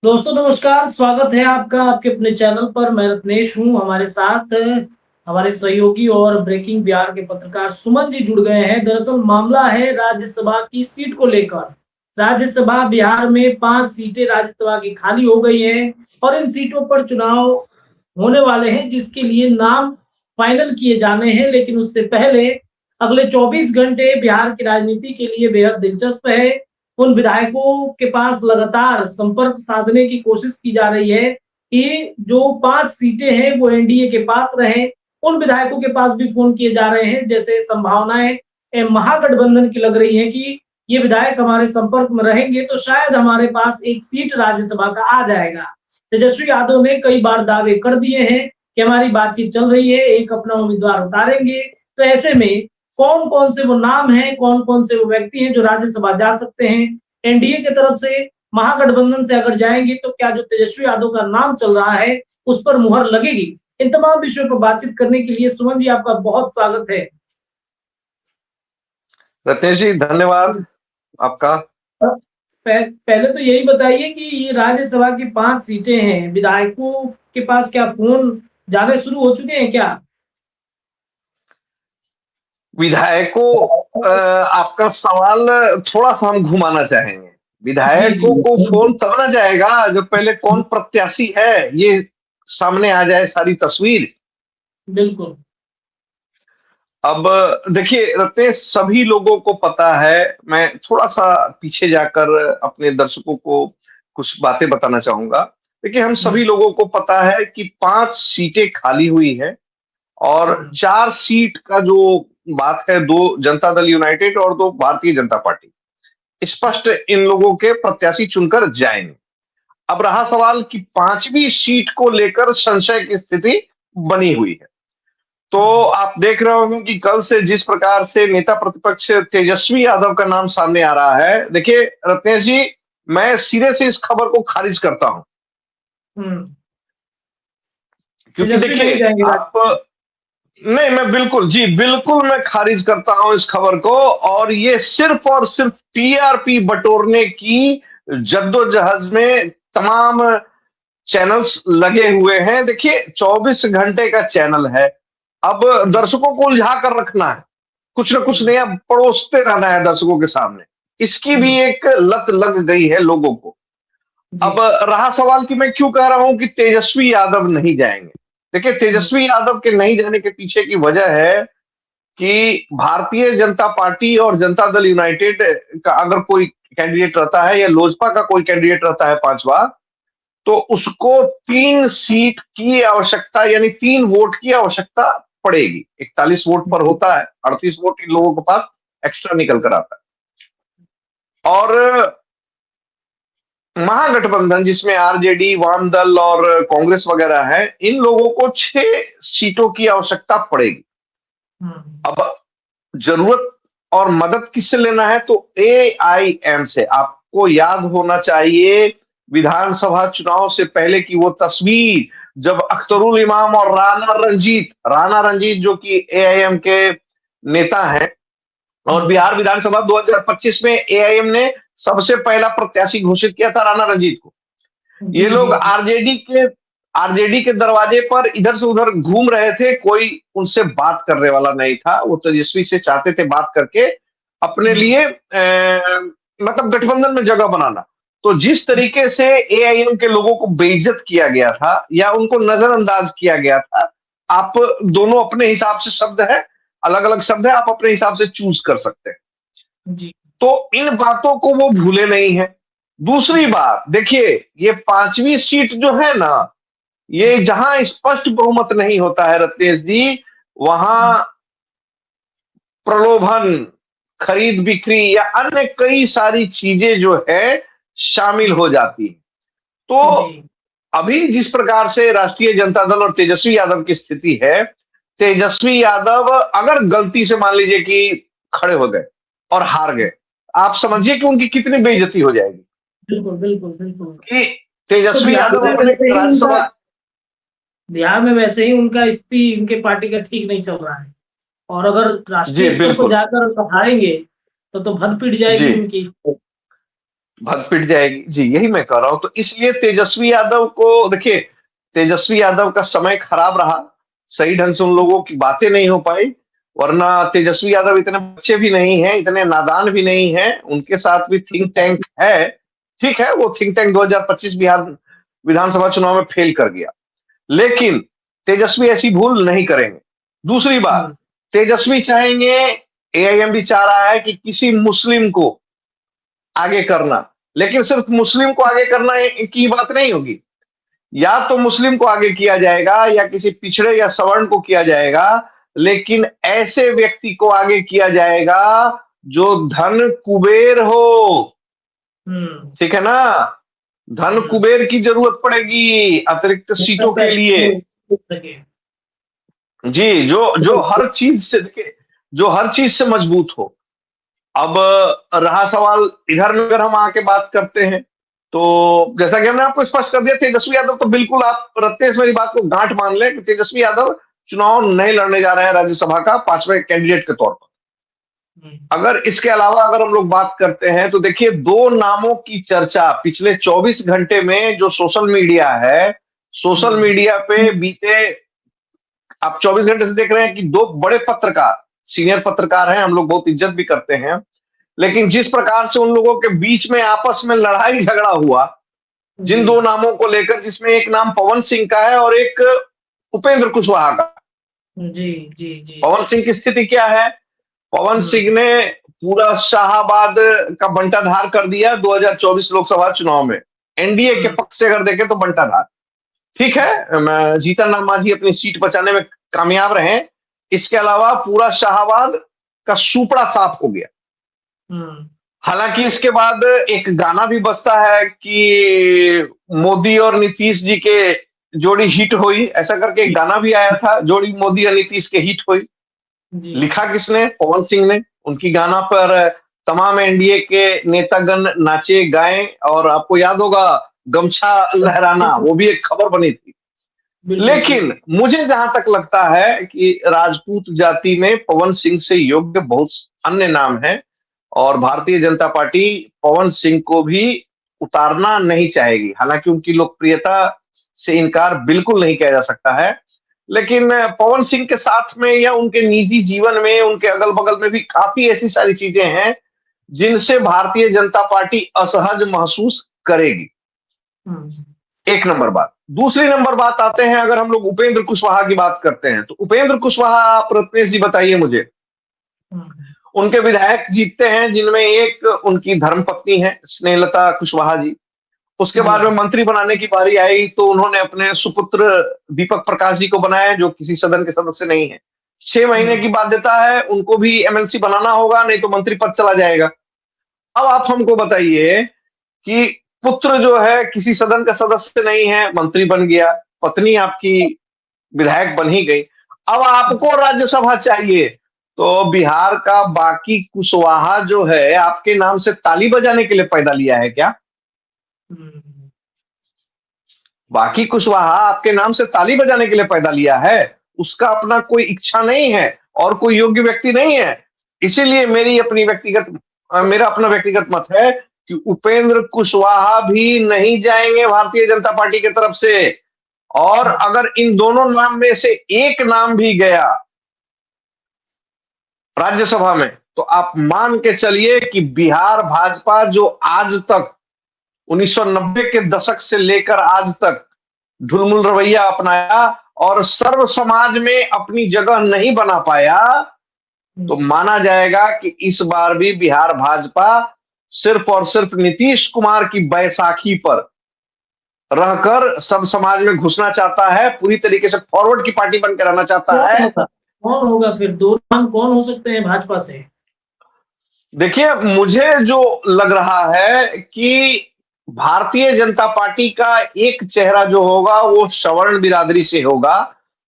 दोस्तों नमस्कार, स्वागत है आपका आपके अपने चैनल पर। मैं रत्नेश हूँ। हमारे साथ हमारे सहयोगी और ब्रेकिंग बिहार के पत्रकार सुमन जी जुड़ गए हैं। दरअसल मामला है राज्यसभा की सीट को लेकर। राज्यसभा बिहार में 5 सीटें राज्यसभा की खाली हो गई हैं और इन सीटों पर चुनाव होने वाले हैं, जिसके लिए नाम फाइनल किए जाने हैं। लेकिन उससे पहले अगले 24 घंटे बिहार की राजनीति के लिए बेहद दिलचस्प है। उन विधायकों के पास लगातार संपर्क साधने की कोशिश की जा रही है कि जो 5 सीटें हैं वो एनडीए के पास रहें। उन विधायकों के पास भी फोन किए जा रहे हैं, जैसे संभावनाएं महागठबंधन की लग रही है कि ये विधायक हमारे संपर्क में रहेंगे तो शायद हमारे पास एक सीट राज्यसभा का आ जाएगा। तेजस्वी यादव ने कई बार दावे कर दिए हैं कि हमारी बातचीत चल रही है, एक अपना उम्मीदवार उतारेंगे। तो ऐसे में कौन कौन से वो नाम हैं, कौन कौन से वो व्यक्ति हैं जो राज्यसभा जा सकते हैं एनडीए की तरफ से, महागठबंधन से अगर जाएंगे तो क्या जो तेजस्वी यादव का नाम चल रहा है उस पर मुहर लगेगी। इन तमाम विषयों पर बातचीत करने के लिए सुमन जी आपका बहुत स्वागत है। रत्नेश जी धन्यवाद आपका। पहले तो यही बताइए कि ये राज्यसभा की 5 सीटें हैं, विधायकों के पास क्या फोन जाने शुरू हो चुके हैं क्या? विधायकों आपका सवाल थोड़ा सा हम घुमाना चाहेंगे। जी जी विधायकों को फोन तब ना जाएगा जब पहले कौन प्रत्याशी है ये सामने आ जाए सारी तस्वीर। बिल्कुल। अब देखिए रत्नेश, सभी लोगों को पता है। मैं थोड़ा सा पीछे जाकर अपने दर्शकों को कुछ बातें बताना चाहूंगा। देखिए, हम सभी लोगों को पता है कि 5 सीटें खाली हुई हैं और 4 सीट का जो बात है, 2 जनता दल यूनाइटेड और 2 भारतीय जनता पार्टी स्पष्ट इन लोगों के प्रत्याशी चुनकर जाएंगे। अब रहा सवाल कि 5वीं सीट को लेकर संशय की स्थिति बनी हुई है। तो आप देख रहे होंगे कि कल से जिस प्रकार से नेता प्रतिपक्ष तेजस्वी यादव का नाम सामने आ रहा है। देखिए रत्नेश जी, मैं सिरे से इस खबर को खारिज करता हूं, क्योंकि तेजस्वी नहीं देखिए जाएंगे आप, नहीं, मैं बिल्कुल जी बिल्कुल मैं खारिज करता हूं इस खबर को। और ये सिर्फ और सिर्फ टीआरपी बटोरने की जद्दोजहद में तमाम चैनल्स लगे हुए हैं। देखिए 24 घंटे का चैनल है। अब दर्शकों को उलझा कर रखना है, कुछ ना कुछ नया परोसते रहना है दर्शकों के सामने। इसकी भी एक लत लग गई है लोगों को। अब रहा सवाल कि मैं क्यों कह रहा हूं कि तेजस्वी यादव नहीं जाएंगे। देखिए, तेजस्वी यादव के नहीं जाने के पीछे की वजह है कि भारतीय जनता पार्टी और जनता दल यूनाइटेड का अगर कोई कैंडिडेट रहता है या लोजपा का कोई कैंडिडेट रहता है 5वां, तो उसको 3 सीट की आवश्यकता, यानी 3 वोट की आवश्यकता पड़ेगी। 41 वोट पर होता है, 38 वोट इन लोगों के पास एक्स्ट्रा निकल कर आता है। और महागठबंधन जिसमें आरजेडी, वाम दल और कांग्रेस वगैरह है, इन लोगों को 6 सीटों की आवश्यकता पड़ेगी। अब जरूरत और मदद किससे लेना है, तो एआईएम से। आपको याद होना चाहिए विधानसभा चुनाव से पहले की वो तस्वीर, जब अख्तरुल इमाम और राणा रंजीत जो कि एआईएम के नेता हैं, और बिहार विधानसभा 2025 में एआईएम ने सबसे पहला प्रत्याशी घोषित किया था राणा रंजीत को। ये लोग आरजेडी के दरवाजे पर इधर से उधर घूम रहे थे, कोई उनसे बात करने वाला नहीं था। वो तेजस्वी से चाहते थे बात करके अपने लिए मतलब गठबंधन में जगह बनाना। तो जिस तरीके से एआईएम के लोगों को बेइज्जत किया गया था या उनको नजरअंदाज किया गया था, आप दोनों अपने हिसाब से शब्द है, अलग अलग शब्द है, आप अपने हिसाब से चूज कर सकते हैं। तो इन बातों को वो भूले नहीं है। दूसरी बात देखिए, ये 5वीं सीट जो है ना, ये जहां स्पष्ट बहुमत नहीं होता है रत्नेश जी, वहां प्रलोभन, खरीद बिक्री या अन्य कई सारी चीजें जो है शामिल हो जाती है। तो अभी जिस प्रकार से राष्ट्रीय जनता दल और तेजस्वी यादव की स्थिति है, तेजस्वी यादव अगर गलती से मान लीजिए कि खड़े हो गए और हार गए, आप समझिए कि उनकी कितनी बेइज्जती हो जाएगी। बिल्कुल बिल्कुल बिल्कुल। कि तेजस्वी यादव अपने राज्यसभा, बिहार में वैसे ही उनका स्थिति उनके पार्टी का ठीक नहीं चल रहा है, और अगर जी राष्ट्रीय स्तर पर बिल्कुल जाकर हारेंगे तो भन पिट जाएगी जी उनकी। भग पिट जाएगी। जी, यही मैं कह रहा हूं। तो इसलिए तेजस्वी यादव को देखिए, तेजस्वी यादव का समय खराब रहा, सही ढंग से उन लोगों की बातें नहीं हो पाई, वरना तेजस्वी यादव इतने बच्चे भी नहीं हैं, इतने नादान भी नहीं हैं, उनके साथ भी थिंक टैंक है। ठीक है, वो थिंक टैंक 2025 बिहार विधानसभा चुनाव में फेल कर गया, लेकिन तेजस्वी ऐसी भूल नहीं करेंगे। दूसरी बात, तेजस्वी चाहेंगे, एआईएम भी चाह रहा है कि किसी मुस्लिम को आगे करना, लेकिन सिर्फ मुस्लिम को आगे करना की बात नहीं होगी। या तो मुस्लिम को आगे किया जाएगा या किसी पिछड़े या सवर्ण को किया जाएगा, लेकिन ऐसे व्यक्ति को आगे किया जाएगा जो धन कुबेर हो। ठीक है ना? धन कुबेर की जरूरत पड़ेगी अतिरिक्त सीटों के लिए। जी, जो जो हर चीज से देखिए, जो हर चीज से मजबूत हो। अब रहा सवाल इधर में, अगर हम आके बात करते हैं, तो जैसा कि हमने आपको स्पष्ट कर दिया, तेजस्वी यादव तो बिल्कुल, आप रत्नेश मेरी बात को गांठ मान लें कि तेजस्वी यादव चुनाव नहीं लड़ने जा रहे हैं राज्यसभा का 5वें कैंडिडेट के तौर पर। अगर इसके अलावा अगर हम लोग बात करते हैं, तो देखिए 2 नामों की चर्चा पिछले 24 घंटे में जो सोशल मीडिया है, सोशल मीडिया पे बीते, आप 24 घंटे से देख रहे हैं कि 2 बड़े पत्रकार, सीनियर पत्रकार हैं, हम लोग बहुत इज्जत भी करते हैं, लेकिन जिस प्रकार से उन लोगों के बीच में आपस में लड़ाई झगड़ा हुआ, जिन 2 नामों को लेकर, जिसमें एक नाम पवन सिंह का है और एक उपेंद्र कुशवाहा का। जी जी जी। पवन सिंह की स्थिति क्या है? पवन सिंह ने पूरा शाहाबाद का बंटाधार कर दिया 2024 लोकसभा चुनाव में। एनडीए के पक्ष से अगर देखें तो बंटाधार। ठीक है, जीतन राम मांझी अपनी सीट बचाने में कामयाब रहे, इसके अलावा पूरा शाहाबाद का सुपड़ा साफ हो गया। हालांकि इसके बाद एक गाना भी बजता है कि मोदी और नीतीश जी के जोड़ी हिट हुई, ऐसा करके एक गाना भी आया था, जोड़ी मोदी और नीतीश के हिट हुई। लिखा किसने? पवन सिंह ने। उनकी गाना पर तमाम एनडीए के नेतागण नाचे गाए, और आपको याद होगा गमछा लहराना, वो भी एक खबर बनी थी। लेकिन मुझे जहां तक लगता है कि राजपूत जाति में पवन सिंह से योग्य बहुत अन्य नाम हैं, और भारतीय जनता पार्टी पवन सिंह को भी उतारना नहीं चाहेगी। हालांकि उनकी लोकप्रियता से इनकार बिल्कुल नहीं किया जा सकता है, लेकिन पवन सिंह के साथ में या उनके निजी जीवन में, उनके अगल बगल में भी काफी ऐसी सारी चीजें हैं जिनसे भारतीय जनता पार्टी असहज महसूस करेगी। एक नंबर बात। दूसरी नंबर बात आते हैं, अगर हम लोग उपेंद्र कुशवाहा की बात करते हैं, तो उपेंद्र कुशवाहा, आप रत्नेश जी बताइए मुझे, उनके विधायक जीतते हैं जिनमें एक उनकी धर्मपत्नी है स्नेहलता कुशवाहा जी। उसके बाद में मंत्री बनाने की बारी आई तो उन्होंने अपने सुपुत्र दीपक प्रकाश जी को बनाया, जो किसी सदन के सदस्य नहीं है। 6 महीने की बाध्यता है, उनको भी एमएलसी बनाना होगा, नहीं तो मंत्री पद चला जाएगा। अब आप हमको बताइए कि पुत्र जो है किसी सदन का सदस्य नहीं है, मंत्री बन गया, पत्नी आपकी विधायक बन ही गई, अब आपको राज्यसभा चाहिए, तो बिहार का बाकी कुशवाहा जो है आपके नाम से ताली बजाने के लिए पैदा लिया है क्या? बाकी कुशवाहा आपके नाम से ताली बजाने के लिए पैदा लिया है, उसका अपना कोई इच्छा नहीं है और कोई योग्य व्यक्ति नहीं है। इसीलिए मेरा अपना व्यक्तिगत मत है कि उपेंद्र कुशवाहा भी नहीं जाएंगे भारतीय जनता पार्टी की तरफ से, और अगर इन दोनों नाम में से एक नाम भी गया राज्यसभा में, तो आप मान के चलिए कि बिहार भाजपा, जो आज तक 1990 के दशक से लेकर आज तक ढुलमुल रवैया अपनाया और सर्व समाज में अपनी जगह नहीं बना पाया, तो माना जाएगा कि इस बार भी बिहार भाजपा सिर्फ और सिर्फ नीतीश कुमार की बैसाखी पर रहकर सब समाज में घुसना चाहता है, पूरी तरीके से फॉरवर्ड की पार्टी बनकर रहना चाहता है। कौन होगा फिर? 2 नाम कौन हो सकते हैं भाजपा से? देखिए, मुझे जो लग रहा है कि भारतीय जनता पार्टी का एक चेहरा जो होगा वो सवर्ण बिरादरी से होगा,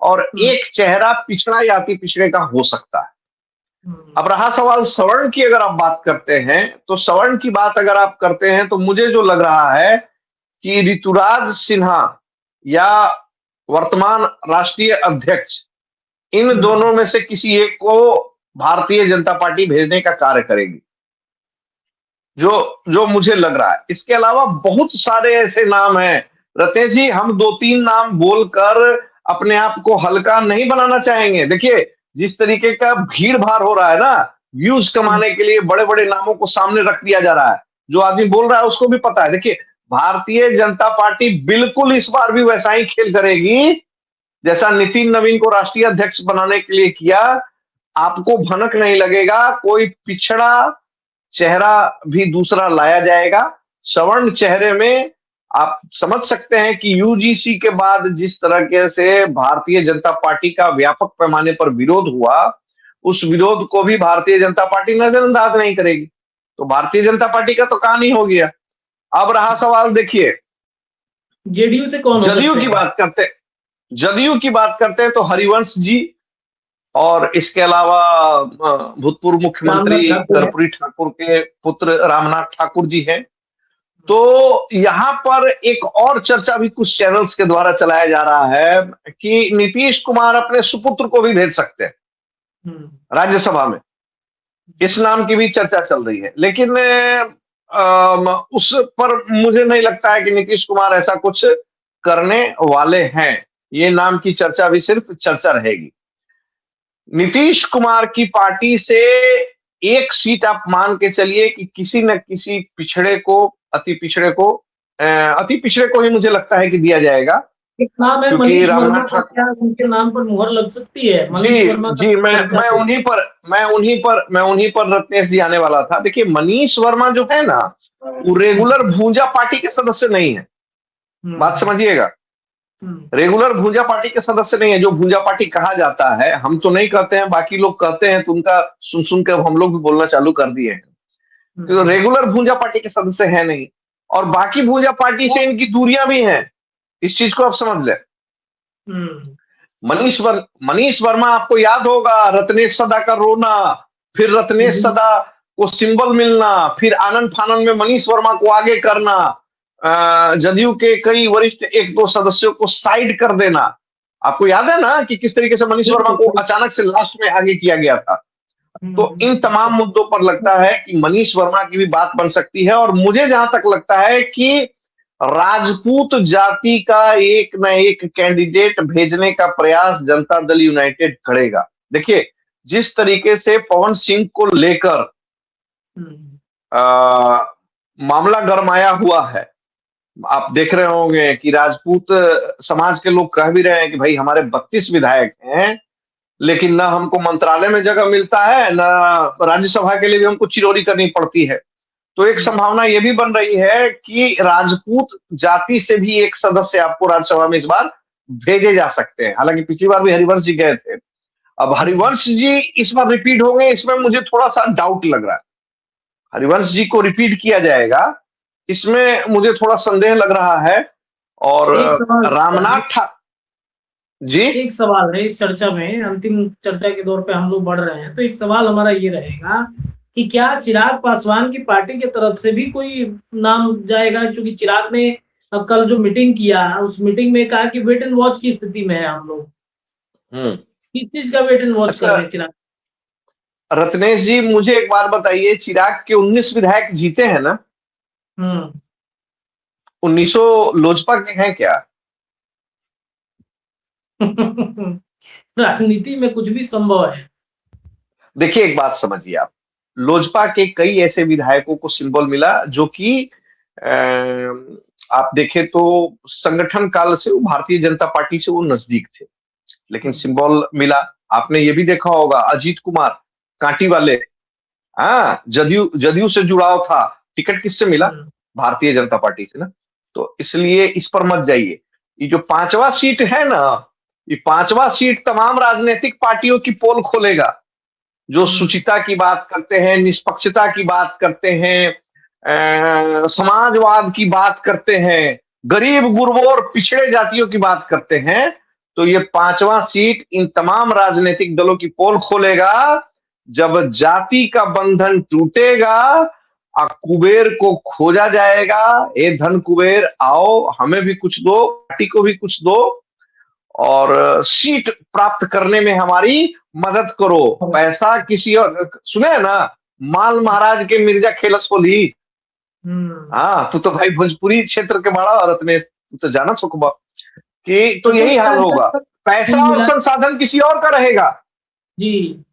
और एक चेहरा पिछड़ा जाति पिछड़े का हो सकता है। अब रहा सवाल सवर्ण की, अगर आप बात करते हैं, तो सवर्ण की बात अगर आप करते हैं, तो मुझे जो लग रहा है कि ऋतुराज सिन्हा या वर्तमान राष्ट्रीय अध्यक्ष, इन दोनों में से किसी एक को भारतीय जनता पार्टी भेजने का कार्य करेगी। जो जो मुझे लग रहा है। इसके अलावा बहुत सारे ऐसे नाम हैं रतेश जी, हम 2-3 नाम बोलकर अपने आप को हल्का नहीं बनाना चाहेंगे। देखिए जिस तरीके का भीड़ भाड़ हो रहा है ना, व्यूज कमाने के लिए बड़े बड़े नामों को सामने रख दिया जा रहा है। जो आदमी बोल रहा है उसको भी पता है। देखिए भारतीय जनता पार्टी बिल्कुल इस बार भी वैसा ही खेल करेगी जैसा नितिन नवीन को राष्ट्रीय अध्यक्ष बनाने के लिए किया। आपको भनक नहीं लगेगा, कोई पिछड़ा चेहरा भी दूसरा लाया जाएगा। सवर्ण चेहरे में आप समझ सकते हैं कि यूजीसी के बाद जिस तरह से भारतीय जनता पार्टी का व्यापक पैमाने पर विरोध हुआ, उस विरोध को भी भारतीय जनता पार्टी नजरअंदाज नहीं करेगी। तो भारतीय जनता पार्टी का तो कहानी हो गया। अब रहा सवाल, देखिए जेडीयू से कौन हो सकते जदयू हैं? की बात करते जदयू की बात करते हैं तो हरिवंश जी, और इसके अलावा भूतपूर्व मुख्यमंत्री कर्पूरी ठाकुर के पुत्र रामनाथ ठाकुर जी हैं। तो यहां पर एक और चर्चा भी कुछ चैनल्स के द्वारा चलाया जा रहा है कि नीतीश कुमार अपने सुपुत्र को भी भेज सकते हैं राज्यसभा में। इस नाम की भी चर्चा चल रही है, लेकिन उस पर मुझे नहीं लगता है कि नीतीश कुमार ऐसा कुछ करने वाले हैं। ये नाम की चर्चा भी सिर्फ चर्चा रहेगी। नीतीश कुमार की पार्टी से एक सीट आप मान के चलिए कि किसी न किसी पिछड़े को, अति पिछड़े को ही मुझे लगता है कि दिया जाएगा। एक नाम है मनीष वर्मा का, क्या उनके नाम पर मुहर लग सकती है? मनीष वर्मा जी, मैं उन्हीं पर रत्नेश जी आने वाला था। देखिए मनीष वर्मा जो है ना, वो रेगुलर भूंजा पार्टी के सदस्य नहीं है, बात समझिएगा। रेगुलर भूंजा पार्टी के सदस्य नहीं है। जो भूंजा पार्टी कहा जाता है, हम तो नहीं कहते हैं, बाकी लोग कहते हैं, तो उनका सुन सुन कर हम लोग भी बोलना चालू कर दिए हैं। तो रेगुलर भूंजा पार्टी के सदस्य है नहीं, और बाकी भूंजा पार्टी से इनकी दूरियां भी हैं। इस चीज को आप समझ लें। मनीष वर्मा, आपको याद होगा रत्नेश सदा का रोना, फिर रत्नेश सदा को सिंबल मिलना, फिर आनंद फानंद में मनीष वर्मा को आगे करना, जदयू के कई वरिष्ठ 1-2 सदस्यों को साइड कर देना। आपको याद है ना कि किस तरीके से मनीष वर्मा को अचानक से लास्ट में आगे किया गया था। तो इन तमाम मुद्दों पर लगता है कि मनीष वर्मा की भी बात बन सकती है। और मुझे जहां तक लगता है कि राजपूत जाति का एक न एक कैंडिडेट भेजने का प्रयास जनता दल यूनाइटेड करेगा। देखिए जिस तरीके से पवन सिंह को लेकर मामला गरमाया हुआ है, आप देख रहे होंगे कि राजपूत समाज के लोग कह भी रहे हैं कि भाई हमारे 32 विधायक हैं, लेकिन ना हमको मंत्रालय में जगह मिलता है, ना राज्यसभा के लिए भी हमको चिरौरी करनी पड़ती है। तो एक संभावना ये भी बन रही है कि राजपूत जाति से भी एक सदस्य आपको राज्यसभा में इस बार भेजे जा सकते हैं। हालांकि पिछली बार भी हरिवंश जी गए थे, अब हरिवंश जी इस बार रिपीट होंगे, इसमें मुझे थोड़ा सा डाउट लग रहा है। हरिवंश जी को रिपीट किया जाएगा, इसमें मुझे थोड़ा संदेह लग रहा है। और रामनाथ जी, एक सवाल है इस चर्चा में, अंतिम चर्चा के दौर पे हम लोग बढ़ रहे हैं, तो एक सवाल हमारा ये रहेगा कि क्या चिराग पासवान की पार्टी की तरफ से भी कोई नाम जाएगा? क्योंकि चिराग ने कल जो मीटिंग किया, उस मीटिंग में कहा कि वेट एंड वॉच की स्थिति में है हम लोग। किस चीज का वेट एंड वॉच कर रहे हैं चिराग? रत्नेश जी मुझे एक बार बताइए, चिराग के 19 विधायक जीते हैं ना? 1900 लोजपा के हैं क्या? राजनीति में कुछ भी संभव है। देखिए एक बात समझिए, आप लोजपा के कई ऐसे विधायकों को सिंबल मिला जो कि आप देखें तो संगठन काल से वो भारतीय जनता पार्टी से वो नजदीक थे, लेकिन सिंबल मिला। आपने ये भी देखा होगा अजीत कुमार कांटी वाले, जदयू से जुड़ाव था, टिकट किससे मिला? भारतीय जनता पार्टी से ना। तो इसलिए इस पर मत जाइए। ये जो 5वां सीट है ना, ये 5वां सीट तमाम राजनीतिक पार्टियों की पोल खोलेगा, जो सुचिता की बात करते हैं, निष्पक्षता की बात करते हैं, समाजवाद की बात करते हैं, गरीब गुरबों और पिछड़े जातियों की बात करते हैं। तो ये 5वां सीट इन तमाम राजनीतिक दलों की पोल खोलेगा। जब जाति का बंधन टूटेगा, कुबेर को खोजा जाएगा, ए धन कुबेर आओ, हमें भी कुछ दो, पार्टी को भी कुछ दो, और सीट प्राप्त करने में हमारी मदद करो। पैसा किसी और, सुने ना, माल महाराज के मिर्जा खेलस को ली, हाँ, तू तो भाई भोजपुरी क्षेत्र के बड़ा औरत में, तू तो जाना सुखबा कि तो तो यही हाल होगा, कुल पैसा और मिला संसाधन किसी और का रहेगा। जी,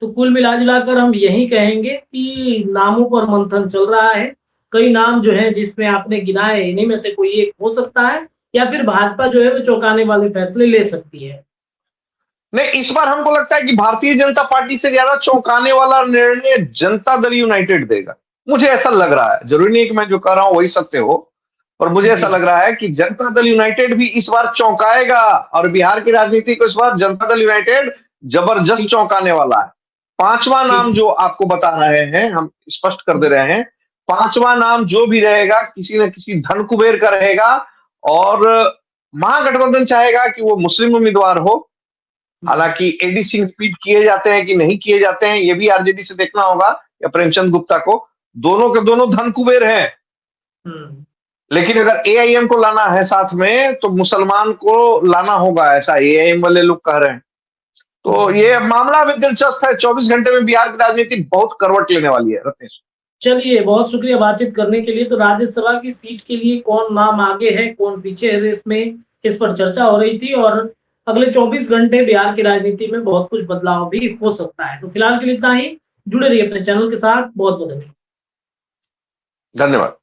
तो कुल मिला जुलाकर हम यही कहेंगे कि नामों पर मंथन चल रहा है। कई नाम जो है जिसमें आपने गिनाए, इन्हीं में से कोई एक हो सकता है, या फिर भाजपा जो है वो चौंकाने वाले फैसले ले सकती है। नहीं, इस बार हमको लगता है कि भारतीय जनता पार्टी से ज्यादा चौंकाने वाला निर्णय जनता दल यूनाइटेड देगा। मुझे ऐसा लग रहा है, जरूरी नहीं कि मैं जो कह रहा हूं वही सत्य हो, पर मुझे ऐसा जी, लग रहा है कि जनता दल यूनाइटेड भी इस बार चौंकाएगा, और बिहार की राजनीति को इस बार जनता दल यूनाइटेड जबरदस्त ठीक, चौंकाने वाला है। पांचवा ठीक, नाम जो आपको बता रहे हैं, हम स्पष्ट कर दे रहे हैं, पांचवा नाम जो भी रहेगा किसी न किसी धन कुबेर का रहेगा, और महागठबंधन चाहेगा कि वो मुस्लिम उम्मीदवार हो। हालांकि एडीसी रिपीट किए जाते हैं कि नहीं किए जाते हैं, ये भी आरजेडी से देखना होगा, या प्रेमचंद गुप्ता को। दोनों के दोनों धन कुबेर हैं, हुँ, लेकिन अगर एआईएम को लाना है साथ में तो मुसलमान को लाना होगा, ऐसा एआईएम वाले लोग कह रहे हैं। तो ये हुँ। मामला भी दिलचस्प है, 24 घंटे में बिहार की राजनीति बहुत करवट लेने वाली है रत्नेश। चलिए, बहुत शुक्रिया बातचीत करने के लिए। तो राज्यसभा की सीट के लिए कौन नाम आगे है, कौन पीछे है रेस में, इस पर चर्चा हो रही थी, और अगले 24 घंटे बिहार की राजनीति में बहुत कुछ बदलाव भी हो सकता है। तो फिलहाल के लिए इतना ही। जुड़े रहिए अपने चैनल के साथ। बहुत-बहुत धन्यवाद। धन्यवाद।